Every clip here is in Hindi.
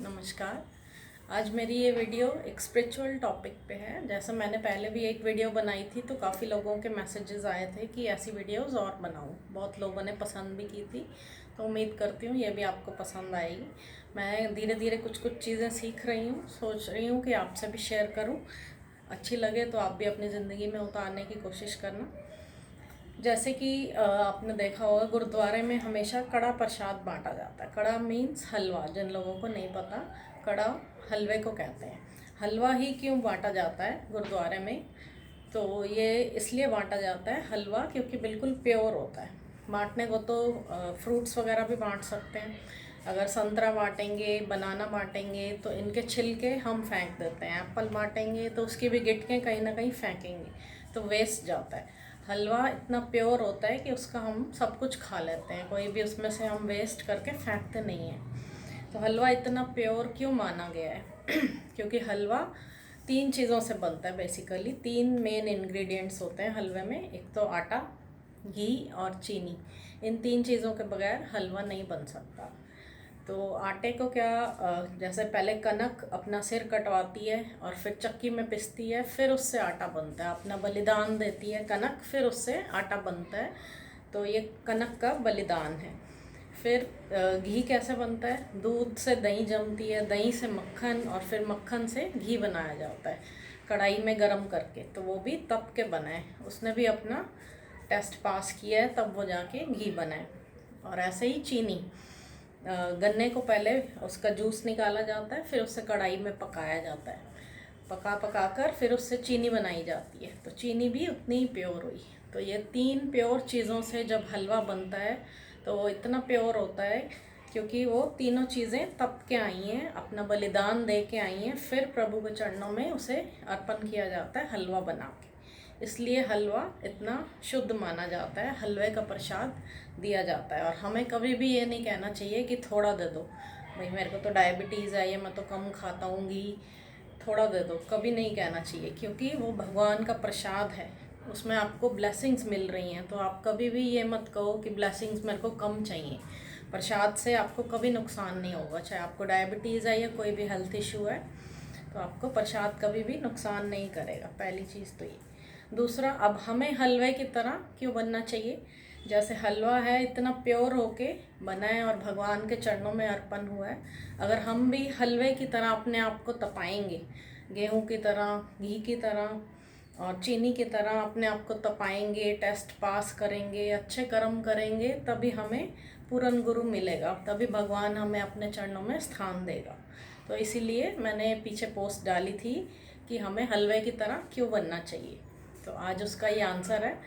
नमस्कार। आज मेरी ये वीडियो एक स्पिरिचुअल टॉपिक पे है। जैसा मैंने पहले भी एक वीडियो बनाई थी तो काफ़ी लोगों के मैसेजेस आए थे कि ऐसी वीडियोस और बनाऊं। बहुत लोगों ने पसंद भी की थी, तो उम्मीद करती हूँ ये भी आपको पसंद आएगी। मैं धीरे धीरे कुछ कुछ चीज़ें सीख रही हूँ, सोच रही हूँ कि आपसे भी शेयर करूँ। अच्छी लगे तो आप भी अपनी ज़िंदगी में उतारने की कोशिश करना। जैसे कि आपने देखा होगा, गुरुद्वारे में हमेशा कड़ा प्रसाद बांटा जाता है। कड़ा मीन्स हलवा। जिन लोगों को नहीं पता, कड़ा हलवे को कहते हैं। हलवा ही क्यों बांटा जाता है गुरुद्वारे में? तो ये इसलिए बांटा जाता है हलवा, क्योंकि बिल्कुल प्योर होता है। बांटने को तो फ्रूट्स वगैरह भी बांट सकते हैं। अगर संतरा बांटेंगे, बनाना बांटेंगे तो इनके छिलके हम फेंक देते हैं। एप्पल बांटेंगे तो उसकी भी गिटकें कहीं ना कहीं फेंकेंगे, तो वेस्ट जाता है। हलवा इतना प्योर होता है कि उसका हम सब कुछ खा लेते हैं, कोई भी उसमें से हम वेस्ट करके फेंकते नहीं हैं। तो हलवा इतना प्योर क्यों माना गया है? क्योंकि हलवा 3 चीज़ों से बनता है। बेसिकली 3 मेन इंग्रेडिएंट्स होते हैं हलवे में। एक तो आटा, घी और चीनी। इन 3 चीज़ों के बगैर हलवा नहीं बन सकता। तो आटे को क्या, जैसे पहले कनक अपना सिर कटवाती है और फिर चक्की में पिसती है, फिर उससे आटा बनता है। अपना बलिदान देती है कनक, फिर उससे आटा बनता है। तो ये कनक का बलिदान है। फिर घी कैसे बनता है? दूध से दही जमती है, दही से मक्खन, और फिर मक्खन से घी बनाया जाता है कढ़ाई में गरम करके। तो वो भी तब के बनाए, उसने भी अपना टेस्ट पास किया है, तब वो जाके घी बनाए। और ऐसे ही चीनी, गन्ने को पहले उसका जूस निकाला जाता है, फिर उससे कढ़ाई में पकाया जाता है। पका कर फिर उससे चीनी बनाई जाती है, तो चीनी भी उतनी ही प्योर हुई। तो ये 3 प्योर चीज़ों से जब हलवा बनता है तो वो इतना प्योर होता है, क्योंकि वो तीनों चीज़ें तप के आई हैं, अपना बलिदान दे के आई हैं, फिर प्रभु के चरणों में उसे अर्पण किया जाता है हलवा बना के। इसलिए हलवा इतना शुद्ध माना जाता है, हलवे का प्रसाद दिया जाता है। और हमें कभी भी ये नहीं कहना चाहिए कि थोड़ा दे दो, भाई मेरे को तो डायबिटीज़ है, ये मैं तो कम खाता हूँ घी, थोड़ा दे दो। कभी नहीं कहना चाहिए, क्योंकि वो भगवान का प्रसाद है, उसमें आपको ब्लेसिंग्स मिल रही हैं। तो आप कभी भी ये मत कहो कि ब्लेसिंग्स मेरे को कम चाहिए। प्रसाद से आपको कभी नुकसान नहीं होगा, चाहे आपको डायबिटीज़ है या कोई भी हेल्थ इशू है, तो आपको प्रसाद कभी भी नुकसान नहीं करेगा। पहली चीज़ तो ये। दूसरा, अब हमें हलवे की तरह क्यों बनना चाहिए? जैसे हलवा है इतना प्योर होके बना है और भगवान के चरणों में अर्पण हुआ है। अगर हम भी हलवे की तरह अपने आप को तपाएंगे, गेहूं की तरह, घी की तरह और चीनी की तरह अपने आप को तपाएंगे, टेस्ट पास करेंगे, अच्छे कर्म करेंगे, तभी हमें पूर्ण गुरु मिलेगा, तभी भगवान हमें अपने चरणों में स्थान देगा। तो इसीलिए मैंने पीछे पोस्ट डाली थी कि हमें हलवे की तरह क्यों बनना चाहिए। तो आज उसका ये आंसर है।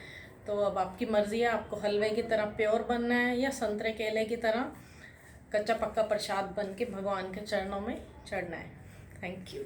तो अब आपकी मर्ज़ी है, आपको हलवे की तरह प्योर बनना है या संतरे केले की तरह कच्चा पक्का प्रसाद बन के भगवान के चरणों में चढ़ना है। Thank you.